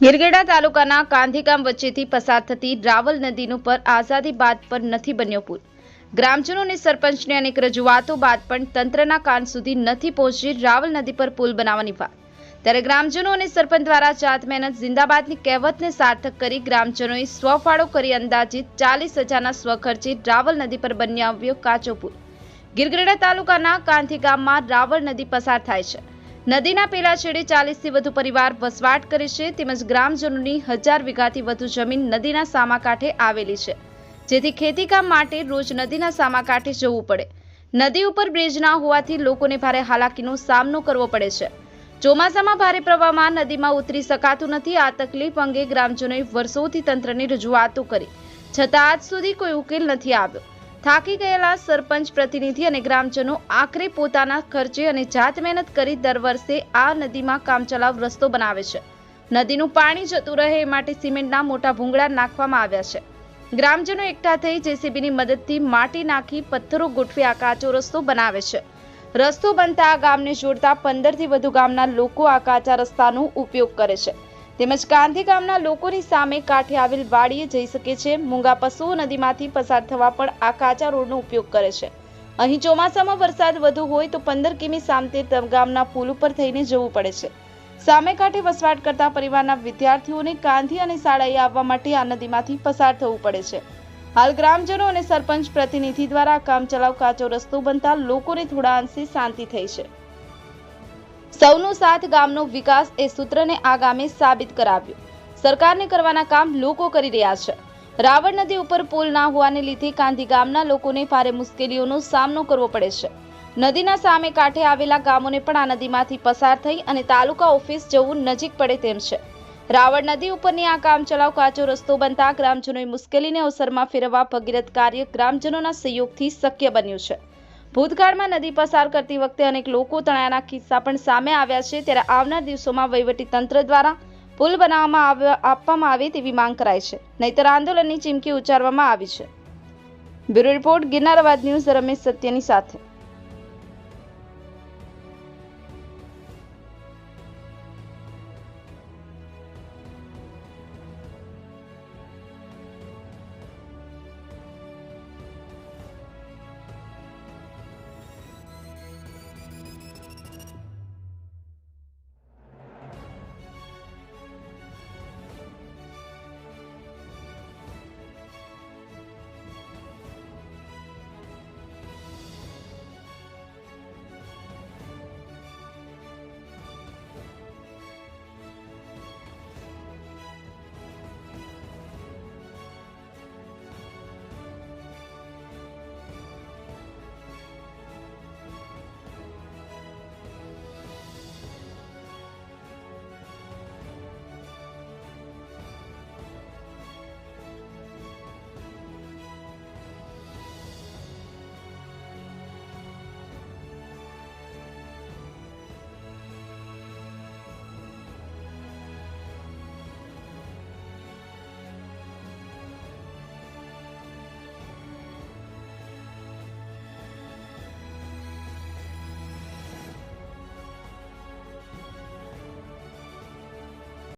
ગિરગડા તાલુકાના કાંધીગામ વચ્ચેથી પસાર થતી રાવલ નદીનું પર આઝાદી બાદ પર નથી બન્યો પુલ। ગ્રામજનો અને સરપંચને અનેક રજૂઆતો બાદ પણ તંત્રના કાન સુધી નથી પહોંચી રાવલ નદી પર પુલ બનાવવાની વાત। ત્યારે ગ્રામજનો અને સરપંચ દ્વારા જાત મહેનત જિંદાબાદની કહેવતને સાર્થક કરી ગ્રામજનોએ સ્વફાળો કરી અંદાજિત 40,000ના સ્વખર્ચે રાવલ નદી પર બનાવ્યો કાચો પુલ। ગિરગડા તાલુકાના કાંધીગામમાં રાવલ નદી પસાર થાય છે। નદીના પેલા છેડે 40થી વધુ પરિવાર વસવાટ કરે છે, તેમજ ગ્રામજનોની 1000 વીઘાથી વધુ જમીન નદીના સામા કાંઠે આવેલી છે, જેથી ખેતીકામ માટે રોજ નદીના સામા કાંઠે જવું પડે। નદી ઉપર બ્રિજ ના હોવાથી લોકોને ભારે હાલાકીનો સામનો કરવો પડે છે। ચોમાસામાં ભારે પ્રવાહમાં નદીમાં ઉતરી શકાતું નથી। આ તકલીફ અંગે ગ્રામજનોએ વર્ષોથી તંત્રને રજૂઆતો કરી, છતાં આજ સુધી કોઈ ઉકેલ નથી આવ્યો। થાકી ગયેલા સરપંચ પ્રતિનિધિ અને ગ્રામજનો આખરે પોતાના ખર્ચે અને જાત મહેનત કરી દર વર્ષે આ નદીમાં કામચલાઉ રસ્તો બનાવે છે। નદીનું પાણી જતું રહે એ માટે સિમેન્ટના મોટા ભૂંગળા નાખવામાં આવ્યા છે। ગ્રામજનો એકઠા થઈ જેસીબીની મદદથી માટી નાખી પથ્થરો ગોઠવી આ કાચો રસ્તો બનાવે છે। રસ્તો બનતા આ ગામને જોડતા 15થી વધુ ગામના લોકો આ કાચા રસ્તાનો ઉપયોગ કરે છે, તેમજ કાંધીગામના લોકોની સામે કાંઠે આવેલ વાડીએ જઈ શકે છે। મૂંગા પશુઓ નદીમાંથી પસાર થવા પણ આ કાચા રોડનો ઉપયોગ કરે છે। અહીં ચોમાસામાં વરસાદ વધુ હોય તો 15 કિમી સામતે ગામના પુલ ઉપર થઈને જવું પડે છે। સામે કાંઠે વસવાટ કરતા પરિવારના વિદ્યાર્થીઓને કાંધી અને શાળાએ આવવા માટે આ નદીમાંથી પસાર થવું પડે છે। હાલ ગ્રામજનો અને સરપંચ પ્રતિનિધિ દ્વારા કામચલાઉ કાચો રસ્તો બનતા લોકોને થોડા અંશે શાંતિ થઈ છે। સૌનો સાથ ગામનો વિકાસ એ સૂત્રને આ ગામે સાબિત કરાવ્યું। સરકારને કરવાના કામ લોકો કરી રહ્યા છે। રાવળ નદી ઉપર પુલ ના હોવાને લીધે કાંધીગામના લોકોને ભારે મુશ્કેલીઓનો સામનો કરવો પડે છે। નદીના સામે કાંઠે આવેલા ગામોને પણ આ નદીમાંથી પસાર થઈ અને તાલુકા ઓફિસ જવું નજીક પડે તેમ છે। રાવળ નદી ઉપરની આ કામચલાઉ કાચો રસ્તો બનતા ગ્રામજનોએ મુશ્કેલીને અવસરમાં ફેરવવા ભગીરથ કાર્ય ગ્રામજનોના સહયોગથી શક્ય બન્યું છે। ભૂતકાળમાં નદી પસાર કરતી વખતે અનેક લોકો તણાયાના કિસ્સા પણ સામે આવ્યા છે। ત્યારે આવનાર દિવસોમાં વહીવટી તંત્ર દ્વારા પુલ આપવામાં આવે તેવી માંગ કરાઈ છે, નહીતર આંદોલનની ચીમકી ઉચ્ચારવામાં આવી છે। બ્યુરો રિપોર્ટ, ગિરનાર અવાજ ન્યૂઝ, રમેશ સત્યની સાથે।